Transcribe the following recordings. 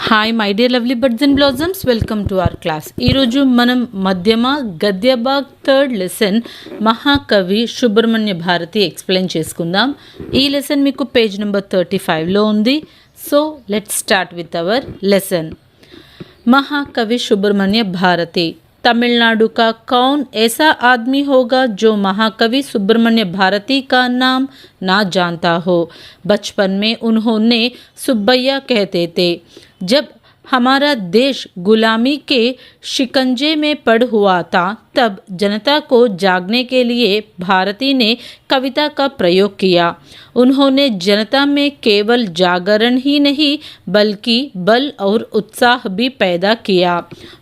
Hi my dear lovely birds and blossoms, welcome to our class. ఈరోజు మనం మధ్యమ గద్యభాగ్ third lesson మహాకవి Subrahmanya Bharati explain చేసుకుందాం. ఈ లెసన్ మీకు పేజ్ నెంబర్ 35లో ఉంది. So let's start with our lesson. महाकवि सुब्रमण्य भारती. तमिलनाडु का कौन ऐसा आदमी होगा जो महाकवि सुब्रमण्य भारती का नाम ना जानता हो. बचपन में उन्होंने सुब्बैया कहते थे. जब हमारा देश गुलामी के शिकंजे में पड़ हुआ था, तब जनता को जागने के लिए भारती ने कविता का प्रयोग किया. उन्होंने जनता में केवल जागरण ही नहीं बल्कि बल और उत्साह भी पैदा किया.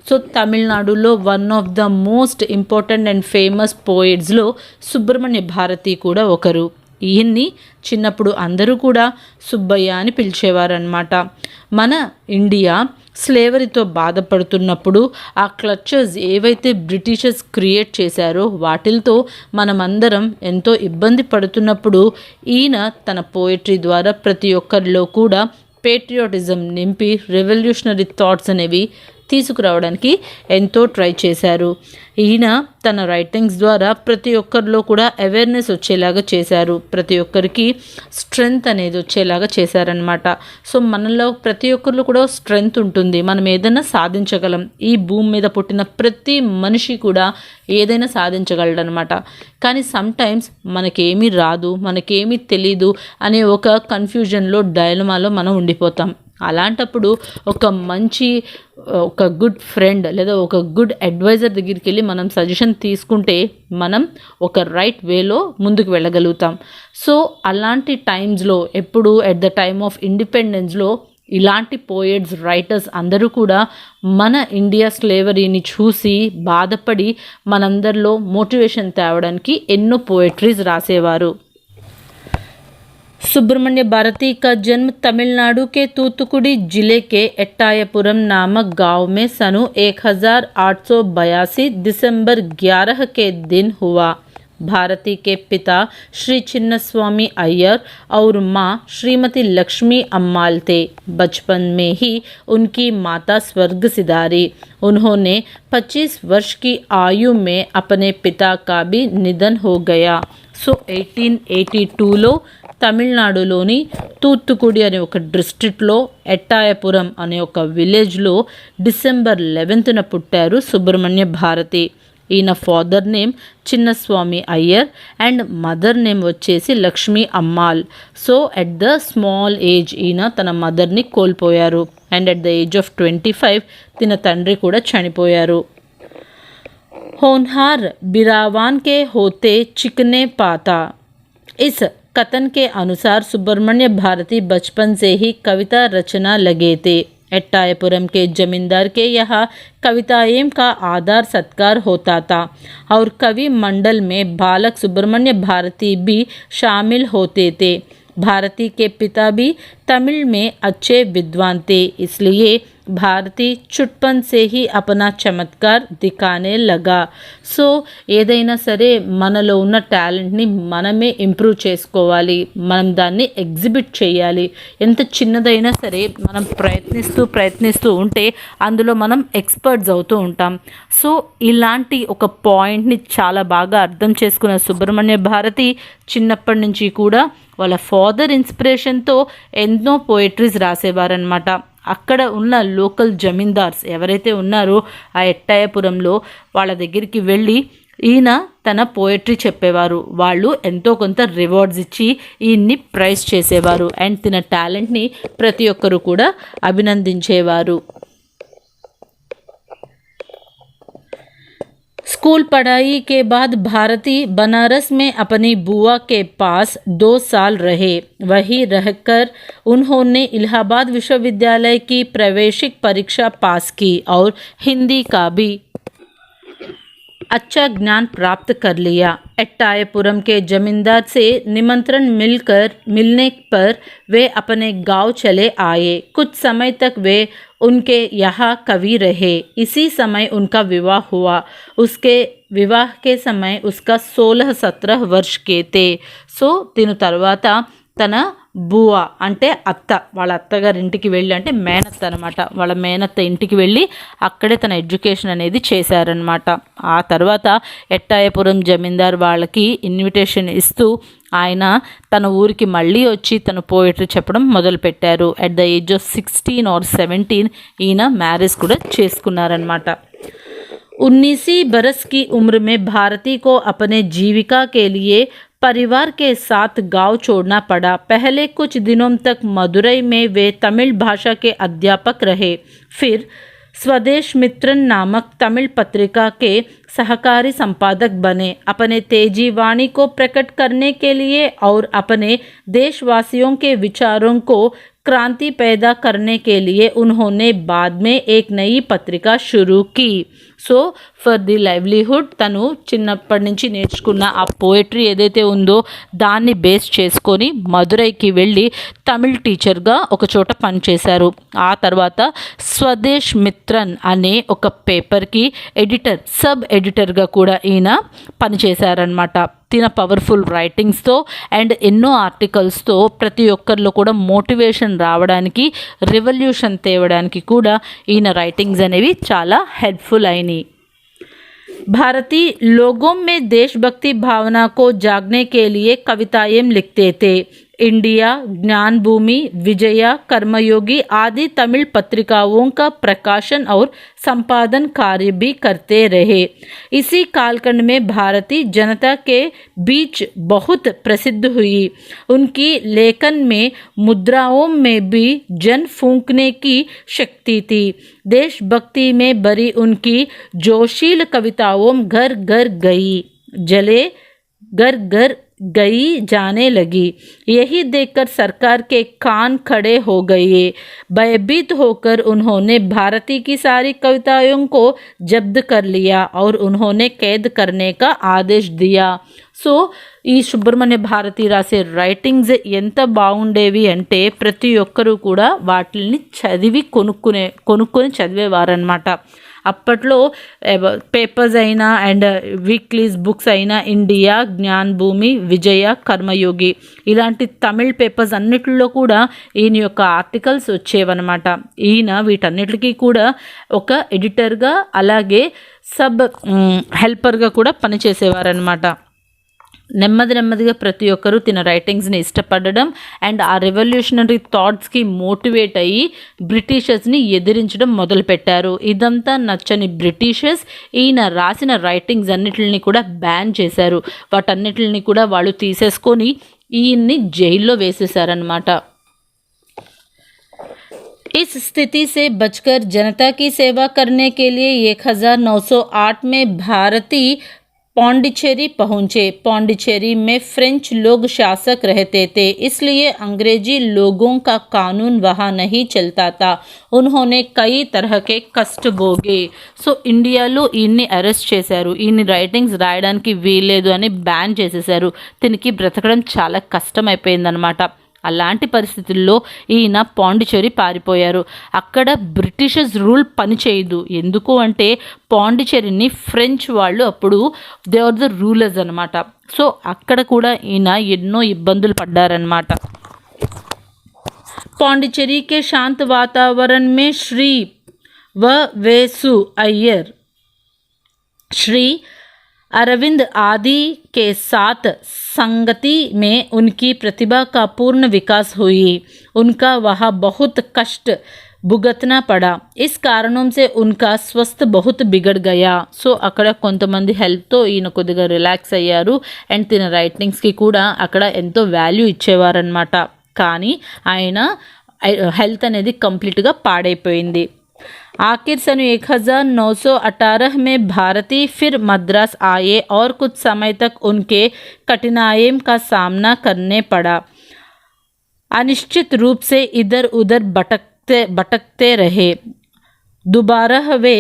సో తమిళనాడులో one of the most important and famous పోయిట్స్లో సుబ్రహ్మణ్య భారతి కూడా ఒకరు. ఈయన్ని చిన్నప్పుడు అందరూ కూడా సుబ్బయ్య అని పిలిచేవారనమాట. మన ఇండియా స్లేవరీతో బాధపడుతున్నప్పుడు ఆ క్లచెస్ ఏవైతే బ్రిటిషర్స్ క్రియేట్ చేశారో వాటితో మనమందరం ఎంతో ఇబ్బంది పడుతున్నప్పుడు ఈయన తన పోయిటరీ ద్వారా ప్రతి ఒక్కరిలో కూడా పేట్రియాటిజం నింపి రెవల్యూషనరీ థాట్స్ అనేవి తీసుకురావడానికి ఎంతో ట్రై చేశారు. ఈయన తన రైటింగ్స్ ద్వారా ప్రతి ఒక్కరిలో కూడా అవేర్నెస్ వచ్చేలాగా చేశారు. ప్రతి ఒక్కరికి స్ట్రెంగ్త్ అనేది వచ్చేలాగా చేశారనమాట. సో మనలో ప్రతి ఒక్కరిలో కూడా స్ట్రెంగ్త్ ఉంటుంది, మనం ఏదైనా సాధించగలం. ఈ భూమి మీద పుట్టిన ప్రతి మనిషి కూడా ఏదైనా సాధించగలడనమాట. కానీ సమ్టైమ్స్ మనకేమీ రాదు, మనకేమీ తెలీదు అనే ఒక కన్ఫ్యూజన్లో డైలమాలో మనం ఉండిపోతాం. అలాంటప్పుడు ఒక గుడ్ ఫ్రెండ్ లేదా ఒక గుడ్ అడ్వైజర్ దగ్గరికి వెళ్ళి మనం సజెషన్ తీసుకుంటే మనం ఒక రైట్ వేలో ముందుకు వెళ్ళగలుగుతాం. సో అలాంటి టైమ్స్లో ఎప్పుడు ఎట్ ద టైమ్ ఆఫ్ ఇండిపెండెన్స్లో ఇలాంటి పోయిట్స్ రైటర్స్ అందరూ కూడా మన ఇండియా స్లేవరీని చూసి బాధపడి మనందరిలో మోటివేషన్ తేవడానికి ఎన్నో పోయిటరీస్ రాసేవారు. सुब्रमण्य भारती का जन्म तमिलनाडु के तूतुकुड़ी जिले के एट्टायपुरम नामक गांव में सन 1882 दिसंबर 11 के दिन हुआ. भारती के पिता श्री चिन्नस्वामी अय्यर और माँ श्रीमती लक्ष्मी अम्माल थे. बचपन में ही उनकी माता स्वर्ग सिधारी. उन्होंने 25 वर्ष की आयु में अपने पिता का भी निधन हो गया. సో 1882లో తమిళనాడులోని తూత్తుకుడి అనే ఒక డిస్ట్రిక్ట్లో ఎట్టాయపురం అనే ఒక విలేజ్లో డిసెంబర్ 11న పుట్టారు సుబ్రహ్మణ్య భారతి. ఈయన father name Chinnaswami Iyer and mother name వచ్చేసి Lakshmi Ammal. So at the small age ఈయన తన మదర్ని కోల్పోయారు. And at the age of 25 తన తండ్రి కూడా చనిపోయారు. होनहार बिरावान के होते चिकने पाता. इस कथन के अनुसार सुब्रमण्य भारती बचपन से ही कविता रचना लगे थे. एट्टायपुरम के जमींदार के यहाँ कविताएं का आदर सत्कार होता था और कवि मंडल में बालक सुब्रमण्य भारती भी शामिल होते थे. भारती के पिता भी तमिल में अच्छे विद्वान थे, इसलिए భారతి చుట్పన్ से ही अपना చమత్కార్ దిఖానే లగా. సో ఏదైనా సరే మనలో ఉన్న టాలెంట్ని మనమే ఇంప్రూవ్ చేసుకోవాలి, మనం దాన్ని ఎగ్జిబిట్ చేయాలి. ఎంత చిన్నదైనా సరే మనం ప్రయత్నిస్తూ ఉంటే అందులో మనం ఎక్స్పర్ట్స్ అవుతూ ఉంటాం. సో ఇలాంటి ఒక పాయింట్ని చాలా బాగా అర్థం చేసుకున్న సుబ్రహ్మణ్య భారతి చిన్నప్పటి నుంచి కూడా వాళ్ళ ఫాదర్ ఇన్స్పిరేషన్తో ఎన్నో పోయిటరీస్ రాసేవారనమాట. అక్కడ ఉన్న లోకల్ జమీందార్స్ ఎవరైతే ఉన్నారో ఆ ఎట్టాయపురంలో వాళ్ళ దగ్గరికి వెళ్ళి ఈయన తన పోయట్రీ చెప్పేవారు. వాళ్ళు ఎంతో కొంత రివార్డ్స్ ఇచ్చి ఈయన్ని ప్రైజ్ చేసేవారు అండ్ తన టాలెంట్ని ప్రతి ఒక్కరు కూడా అభినందించేవారు. स्कूल पढ़ाई के बाद भारती बनारस में अपनी बुआ के पास 2 साल रहे. वहीं रहकर उन्होंने इलाहाबाद विश्वविद्यालय की प्रवेशिक परीक्षा पास की और हिंदी का भी अच्छा ज्ञान प्राप्त कर लिया. एट्टायपुरम के जमींदार से निमंत्रण मिलने पर वे अपने गांव चले आए. कुछ समय तक वे उनके यहाँ कवि रहे. इसी समय उनका विवाह हुआ. उसके विवाह के समय उसका 16-17 वर्ष के थे. సో దీని తర్వాత తన బువా అంటే అత్త, వాళ్ళ అత్తగారి ఇంటికి వెళ్ళి, అంటే మేనత్త అనమాట, వాళ్ళ మేనత్త ఇంటికి వెళ్ళి అక్కడే తన ఎడ్యుకేషన్ అనేది చేశారనమాట. ఆ తర్వాత ఎట్టాయపురం జమీందార్ వాళ్ళకి ఇన్విటేషన్ ఇస్తూ ఆయన తన ఊరికి మళ్ళీ వచ్చి తను పోయిటరీ చెప్పడం మొదలుపెట్టారు. At the age of 16 or 17 ఈయన మ్యారేజ్ కూడా చేసుకున్నారనమాట. 19 बरस की उम्र में भारती को अपने जीविका के लिए परिवार के साथ गांव छोड़ना पड़ा. पहले कुछ दिनों तक मदुरई में वे तमिल भाषा के अध्यापक रहे. फिर स्वदेश मित्रन नामक तमिल पत्रिका के सहकारी संपादक बने. अपने तेजी वाणी को प्रकट करने के लिए और अपने देशवासियों के विचारों को क्रांति पैदा करने के लिए उन्होंने बाद में एक नई पत्रिका शुरू की. సో ఫర్ ది లైవ్లీహుడ్ తను చిన్నప్పటి నుంచి నేర్చుకున్న ఆ పోయట్రీ ఏదైతే ఉందో దాన్ని బేస్ చేసుకొని మదురైకి వెళ్ళి తమిళ్ టీచర్గా ఒక చోట పనిచేశారు. ఆ తర్వాత స్వదేశ్ మిత్రన్ అనే ఒక పేపర్కి ఎడిటర్, సబ్ ఎడిటర్గా కూడా ఈయన పనిచేశారనమాట. తిన పవర్ఫుల్ రైటింగ్స్తో అండ్ ఎన్నో ఆర్టికల్స్తో ప్రతి ఒక్కరిలో కూడా మోటివేషన్ రావడానికి, రెవల్యూషన్ తేవడానికి కూడా ఈయన రైటింగ్స్ అనేవి చాలా హెల్ప్ఫుల్ అయినాయి. भारती लोगों में देशभक्ति भावना को जागने के लिए कविताएं लिखते थे. इंडिया, ज्ञान भूमि, विजया, कर्मयोगी आदि तमिल पत्रिकाओं का प्रकाशन और संपादन कार्य भी करते रहे. इसी कालखंड में भारती जनता के बीच बहुत प्रसिद्ध हुई. उनकी लेखन में मुद्राओं में भी जन फूंकने की शक्ति थी. देशभक्ति में भरी उनकी जोशील कविताओं घर घर गई, जले घर घर गई जाने लगी. यही देखकर सरकार के कान खड़े हो गए. भयभीत होकर उन्होंने भारती की सारी कविताओं को जब्त कर लिया और उन्होंने कैद करने का आदेश दिया. సో ఈ సుబ్రహ్మణ్య భారతి రాసే రైటింగ్స్ ఎంత బాగుండేవి అంటే ప్రతి ఒక్కరూ కూడా వాటిని చదివి కొనుక్కొని చదివేవారనమాట. అప్పట్లో పేపర్స్ అయినా అండ్ వీక్లీస్ బుక్స్ అయినా ఇండియా, జ్ఞాన్ భూమి, విజయ, కర్మయోగి ఇలాంటి తమిళ్ పేపర్స్ అన్నిటిలో కూడా ఈయన యొక్క ఆర్టికల్స్ వచ్చేవన్నమాట. ఈయన వీటన్నిటికీ కూడా ఒక ఎడిటర్గా అలాగే సబ్ హెల్పర్గా కూడా పనిచేసేవారనమాట. నెమ్మదిగా ప్రతి ఒక్కరూ తిన రైటింగ్స్ని ఇష్టపడడం అండ్ ఆ రెవల్యూషనరీ థాట్స్కి మోటివేట్ అయ్యి బ్రిటిషర్స్ని ఎదిరించడం మొదలుపెట్టారు. ఇదంతా నచ్చని బ్రిటిషర్స్ ఈయన రాసిన రైటింగ్స్ అన్నిటిని కూడా బ్యాన్ చేశారు. వాటన్నిటిని కూడా వాళ్ళు తీసేసుకొని ఈయన్ని జైల్లో వేసేశారనమాట. इस स्थिति से बचकर जनता की सेवा करने के लिए 1908 में भारती पौंडीचेरी पहुंचे. पौंडीचेरी में फ्रेंच लोग शासक रहते थे, इसलिए अंग्रेजी लोगों का कानून वहाँ नहीं चलता था. उन्होंने कई तरह के कष्ट भोगे. సో ఇండియాలో ఈయన్ని అరెస్ట్ చేశారు. ఈయన్ని రైటింగ్స్ రాయడానికి వీల్లేదు అని బ్యాన్ చేసేశారు. దీనికి బ్రతకడం చాలా కష్టం అయిపోయిందనమాట. అలాంటి పరిస్థితుల్లో ఈయన పాండిచేరి పారిపోయారు. అక్కడ బ్రిటిషర్స్ రూల్ పనిచేయదు. ఎందుకు అంటే పాండిచేరిని ఫ్రెంచ్ వాళ్ళు అప్పుడు దే ఆర్ ద రూలర్స్ అనమాట. సో అక్కడ కూడా ఈయన ఎన్నో ఇబ్బందులు పడ్డారనమాట. పాండిచేరి के शांत वातावरण में श्री वेसु अय्यर, श्री अरविंद आदि के साथ संगति में उनकी प्रतिभा का पूर्ण विकास हुई. उनका वहाँ बहुत कष्ट भुगतना पड़ा. इस कारणों से उनका स्वस्थ बहुत बिगड़ गया. సో అక్కడ కొంతమంది హెల్ప్తో ఈయన కొద్దిగా రిలాక్స్ అయ్యారు అండ్ తిన రైటింగ్స్కి కూడా అక్కడ ఎంతో వాల్యూ ఇచ్చేవారనమాట. కానీ ఆయన హెల్త్ అనేది కంప్లీట్గా పాడైపోయింది. आखिर सन 1918 में भारती फिर मद्रास आए और कुछ समय तक उनके कठिनाइयों का सामना करने पड़ा. अनिश्चित रूप से इधर उधर भटकते रहे. दोबारा वे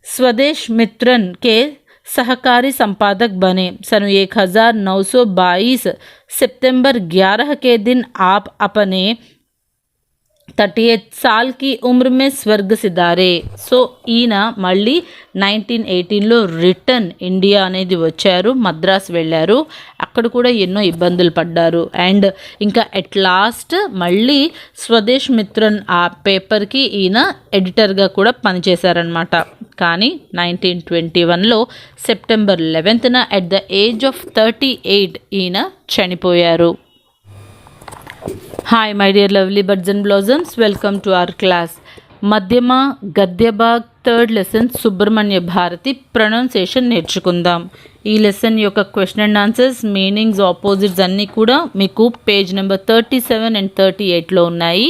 स्वदेश मित्रन के सहकारी संपादक बने. सन 1922 सितंबर 11 के दिन आप अपने 38 साल की उम्र में स्वर्ग सिधारे. సో ఈయన మళ్ళీ 1918లో రిటర్న్ ఇండియా అనేది వచ్చారు, మద్రాస్ వెళ్ళారు, అక్కడ కూడా ఎన్నో ఇబ్బందులు పడ్డారు. అండ్ ఇంకా ఎట్ లాస్ట్ మళ్ళీ స్వదేశ్ మిత్రన్ ఆ పేపర్కి ఈయన ఎడిటర్గా కూడా పనిచేశారనమాట. కానీ 1921లో సెప్టెంబర్ 11న ఎట్ ద ఏజ్ ఆఫ్ 38 ఈయన చనిపోయారు. Hi my dear lovely birds and blossoms, welcome to our class. Madhyam Gadya Bhag third lesson Subramania Bharati pronunciation నేర్చుకుందాం. ఈ లెసన్ యొక్క question and answers, meanings, opposites అన్నీ కూడా మీకు పేజ్ నెంబర్ 37 అండ్ 38లో ఉన్నాయి.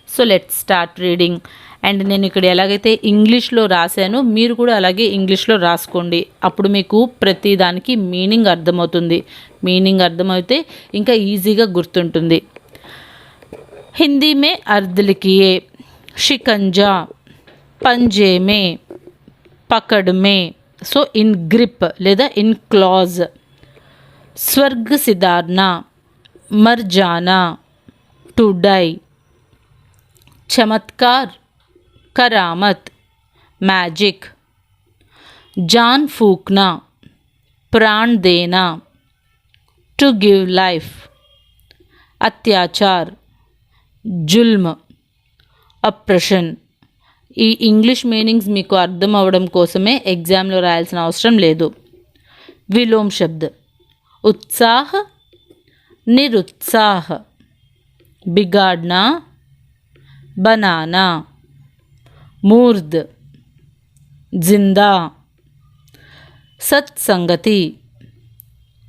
So let's start reading. And నేను ఇక్కడ ఎలాగైతే ఇంగ్లీష్లో రాశానో మీరు కూడా అలాగే ఇంగ్లీష్లో రాసుకోండి. అప్పుడు మీకు ప్రతి దానికి మీనింగ్ అర్థమవుతుంది. మీనింగ్ అర్థమైతే ఇంకా ఈజీగా గుర్తుంటుంది. हिंदी में अर्थ लिखिए. शिकंजा, पंजे में, पकड़ में, सो इन ग्रिप లేదా इन क्लॉज. स्वर्ग सिधारना, मर जाना, टू डाई. चमत्कार, करामत, मैजिक. जान फूकना, प्राण देना, टू गिव लाइफ. अत्याचार, జుల్మ్, అప్రెషన్. ఈ ఇంగ్లీష్ మీనింగ్స్ మీకు అర్థం అవ్వడం కోసమే ఎగ్జామ్లో రాయాల్సిన అవసరం లేదు. విలోమ్ శబ్ద్. उत्साह, निरुत्साह. बिगाड़ना, बनाना. मूर्ध, जिंदा. सत्संगति,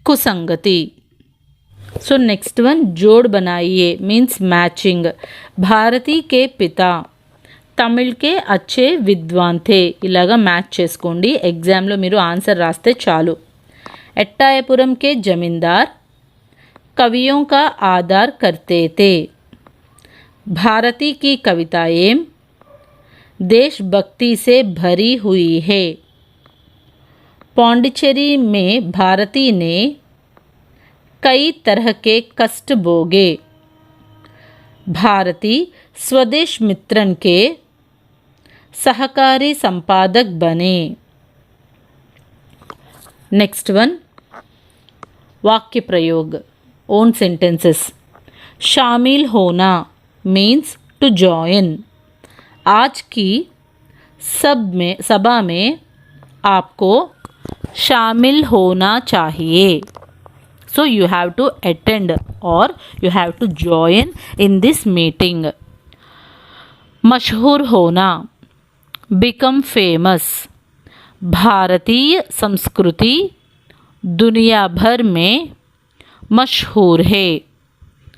कुसंगति. सो नेक्स्ट वन, जोड़ बनाइए मीन्स मैचिंग. भारती के पिता తమిళ్ కే అచ్చే విద్వాన్ థే. ఇలాగా మ్యాచ్ చేసుకోండి. ఎగ్జామ్లో మీరు ఆన్సర్ రాస్తే చాలు. ఎట్టాయపురం కే జమీందార్ కవియోं का आदर करते थे. भारती की कविताएं देशभक्ति से भरी हुई है. पौंडीचेरी में भारती ने कई तरह के कष्ट भोगे. भारती स्वदेश मित्रन के सहकारी संपादक बने. नेक्स्ट वन, वाक्य प्रयोग, ओन सेंटेंसेस. शामिल होना मीन्स टू जॉइन. आज की सभा में आपको शामिल होना चाहिए. So you have to attend or you have to join in this meeting. मशहूर होना, become famous. भारतीय संस्कृति दुनिया भर में मशहूर है.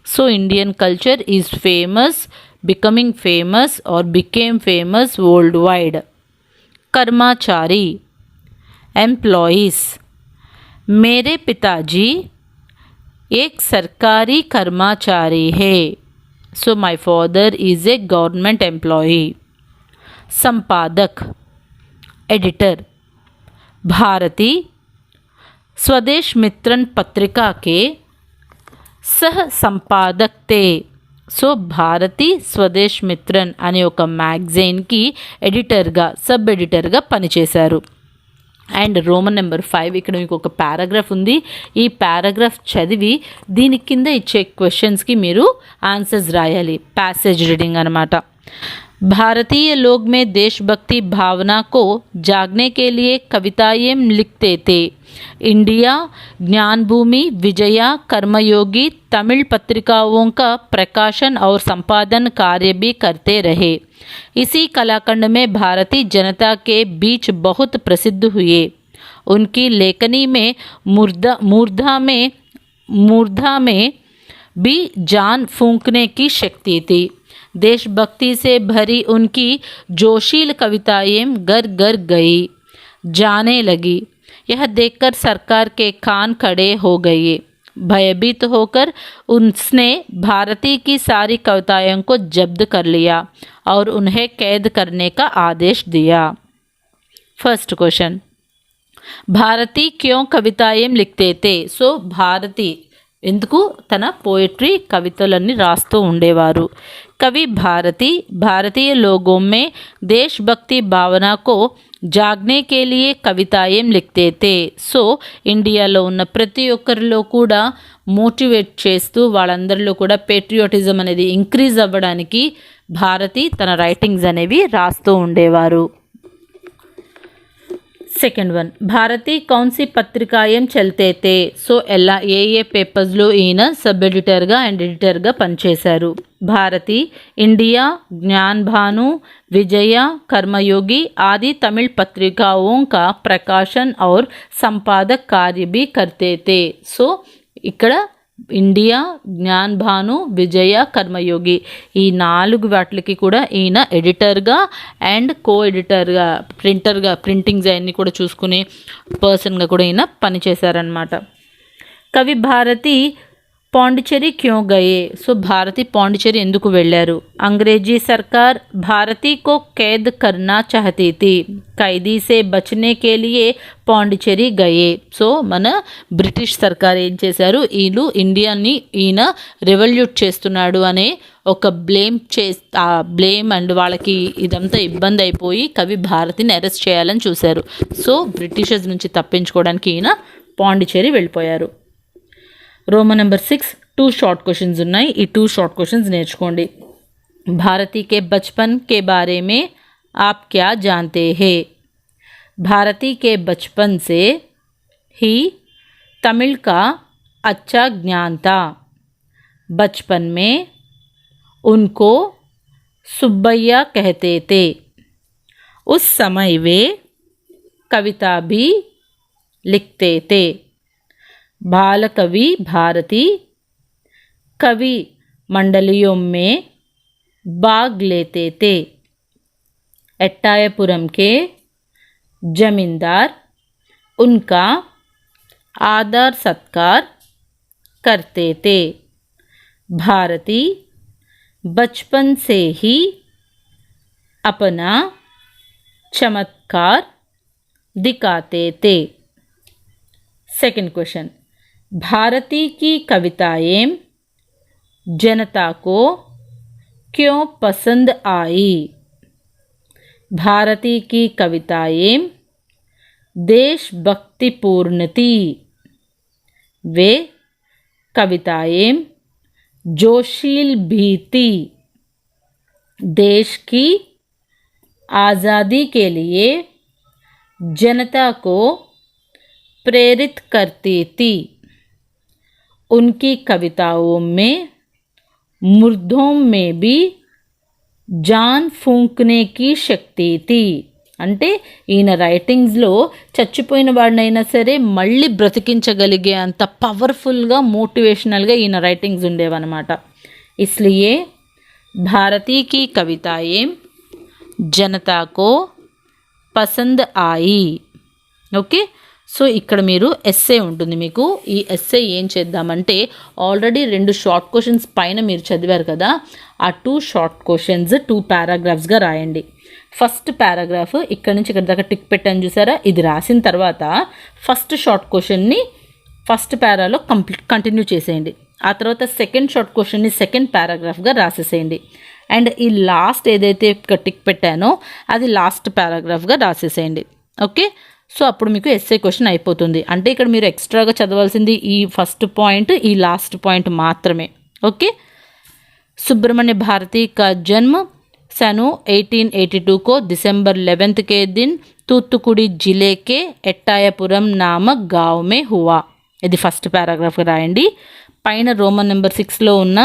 So Indian culture is famous, becoming famous or became famous worldwide. कर्मचारी, employees. मेरे पिताजी एक सरकारी कर्मचारी है. So my father is a government employee. संपादक, एडिटर. भारती स्वदेश मित्रन पत्रिका के सह संपादक थे. సో భారతి స్వదేశ్ మిత్రన్ అనే ఒక మ్యాగజైన్కి ఎడిటర్గా, సబ్ ఎడిటర్గా పనిచేశారు. అండ్ రోమన్ నెంబర్ 5, ఇక్కడ మీకు ఒక పారాగ్రాఫ్ ఉంది. ఈ పారాగ్రాఫ్ చదివి దీని కింద ఇచ్చే క్వశ్చన్స్కి మీరు ఆన్సర్స్ రాయాలి. ప్యాసేజ్ రీడింగ్ అనమాట. भारतीय लोग में देशभक्ति भावना को जागने के लिए कविताएं लिखते थे. इंडिया, ज्ञानभूमि, विजया, कर्मयोगी तमिल पत्रिकाओं का प्रकाशन और संपादन कार्य भी करते रहे. इसी कलाखंड में भारतीय जनता के बीच बहुत प्रसिद्ध हुए. उनकी लेखनी में मूर्धा में भी जान फूंकने की शक्ति थी. देशभक्ति से भरी उनकी जोशील कविताएं घर घर गई, जाने लगी. यह देखकर सरकार के कान खड़े हो गए. भयभीत होकर उसने भारती की सारी कविताओं को जब्त कर लिया और उन्हें कैद करने का आदेश दिया. फर्स्ट क्वेश्चन, भारती क्यों कविताएं लिखते थे? सो भारती ఎందుకు తన పోएट्री कवितलన్నీ రాస్తూ ఉండేవారు. कवि भारती भारतीय लोगों में देशभक्ति भावना को जागने के लिए कविताएं लिखते थे. సో ఇండియాలో ఉన్న ప్రతి ఒక్కరిలో కూడా మోటివేట్ చేస్తూ వాళ్ళందరిలో కూడా పేట్రియాటిజం అనేది ఇంక్రీజ్ అవ్వడానికి భారతి తన రైటింగ్స్ అనేవి రాస్తూ ఉండేవారు. సెకండ్ వన్, భారతి కౌన్ సి పత్రికాయం చల్తే తే. సో ఎలా ఏ పేపర్స్లో ఈయన సబ్ ఎడిటర్గా అండ్ ఎడిటర్గా పనిచేశారు. भारती, इंडिया, ज्ञान भानु, विजय, कर्मयोगी आदि तमिल पत्रिकाओं का प्रकाशन और संपादक कार्य भी करते थे. సో ఇక్కడ ఇండియా, జ్ఞాన్ భాను, విజయ, కర్మయోగి ఈ 4 వాటికి కూడా ఈయన ఎడిటర్గా అండ్ కో ఎడిటర్గా ప్రింటింగ్స్ అన్నీ కూడా చూసుకునే పర్సన్గా కూడా ఈయన పనిచేశారనమాట. కవి భారతి పాండిచేరి క్యూ గయే. సో భారతి పాండిచేరి ఎందుకు వెళ్ళారు. अंग्रेजी सरकार भारती को कैद करना चाहती थी. ఖైదీ से बचने के लिए పాండిచేరి గయే. సో మన బ్రిటిష్ సర్కార్ ఏం చేశారు, వీళ్ళు ఇండియాని ఈయన రెవల్యూట్ చేస్తున్నాడు అనే ఒక బ్లేమ్ అండ్ వాళ్ళకి ఇదంతా ఇబ్బంది అయిపోయి కవి భారతిని అరెస్ట్ చేయాలని చూశారు. సో బ్రిటిషర్స్ నుంచి తప్పించుకోవడానికి ఈయన పాండిచేరి వెళ్ళిపోయారు. रोमन नंबर 6 2 शॉर्ट क्वेश्चंस ఉన్నాయి. ఈ 2 शॉर्ट क्वेश्चंस నేర్చుకోండి. भारती के बचपन के बारे में आप क्या जानते हैं. भारती के बचपन से ही तमिल का अच्छा ज्ञान था. बचपन में उनको सुब्बैया कहते थे. उस समय वे कविता भी लिखते थे. बाल कवि भारती कवि मंडलियों में भाग लेते थे. एट्टायपुरम के जमींदार उनका आदर सत्कार करते थे. भारती बचपन से ही अपना चमत्कार दिखाते थे. सेकंड क्वेश्चन, भारती की कविताएं जनता को क्यों पसंद आई. भारती की कविताएं देशभक्तिपूर्ण थी. वे कविताएं जोशील भी थी. देश की आज़ादी के लिए जनता को प्रेरित करती थी. उनकी कविताओं में मुर्दों में भी जान फूंकने की शक्ति थी. అంటే ఈయన రైటింగ్స్లో చచ్చిపోయిన వాడినైనా సరే మళ్ళీ బ్రతికించగలిగే అంత పవర్ఫుల్గా మోటివేషనల్గా ఈయన రైటింగ్స్ ఉండేవన్నమాట. इसलिए भारती की कविताएं जनता को पसंद आई. ఓకే, సో ఇక్కడ మీరు ఎస్సే ఉంటుంది. మీకు ఈ ఎస్సే ఏం చేద్దామంటే ఆల్రెడీ 2 షార్ట్ క్వశ్చన్స్ పైన మీరు చదివారు కదా, ఆ 2 షార్ట్ క్వశ్చన్స్ 2 పారాగ్రాఫ్స్గా రాయండి. ఫస్ట్ పారాగ్రాఫ్ ఇక్కడ నుంచి ఇక్కడ దాకా టిక్ పెట్టాను చూసారా, ఇది రాసిన తర్వాత ఫస్ట్ షార్ట్ క్వశ్చన్ని ఫస్ట్ పారాలో కంటిన్యూ చేసేయండి. ఆ తర్వాత సెకండ్ షార్ట్ క్వశ్చన్ని సెకండ్ పారాగ్రాఫ్గా రాసేసేయండి. అండ్ ఈ లాస్ట్ ఏదైతే ఇక్కడ టిక్ పెట్టానో అది లాస్ట్ పారాగ్రాఫ్గా రాసేసేయండి. ఓకే, సో అప్పుడు మీకు ఎస్ఏ క్వశ్చన్ అయిపోతుంది. అంటే ఇక్కడ మీరు ఎక్స్ట్రాగా చదవాల్సింది ఈ ఫస్ట్ పాయింట్, ఈ లాస్ట్ పాయింట్ మాత్రమే. ఓకే, सुब्रमण्य भारती का जन्म सन 1882 को दिसंबर 11 के दिन तूतुकुड़ी जिले के एट्टायपुरम नामक गांव में हुआ. ఇది ఫస్ట్ పారాగ్రాఫ్ రాయండి. పైన రోమన్ నెంబర్ 6లో ఉన్న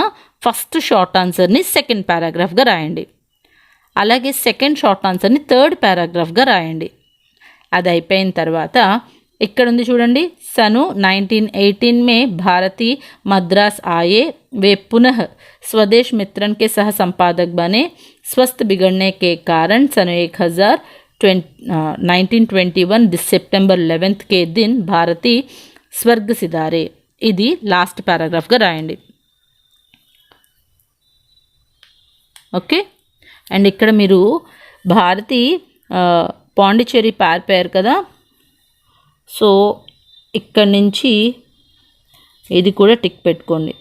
ఫస్ట్ షార్ట్ ఆన్సర్ని సెకండ్ పారాగ్రాఫ్గా రాయండి. అలాగే సెకండ్ షార్ట్ ఆన్సర్ని థర్డ్ పారాగ్రాఫ్గా రాయండి. అది అయిపోయిన తర్వాత ఇక్కడ ఉంది చూడండి, సను 1918 में भारती मद्रास आए. वे पुनः स्वदेश मित्रन के सह संपादक बने. स्वस्थ बिगड़ने के कारण सन 1921 सितंबर 11 के दिन भारती स्वर्ग सिधारे. ఇది లాస్ట్ పారాగ్రాఫ్గా రాయండి. ఓకే, అండ్ ఇక్కడ మీరు భారతి పాండిచేరి పారిపోయారు కదా, సో ఇక్కడ నుంచి ఇది కూడా టిక్ పెట్టుకోండి.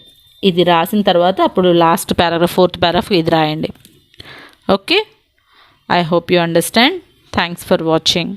ఇది రాసిన తర్వాత అప్పుడు లాస్ట్ పారాగ్రాఫ్, ఫోర్త్ పారాగ్రాఫ్ ఇది రాయండి. Okay, I hope you understand. Thanks for watching.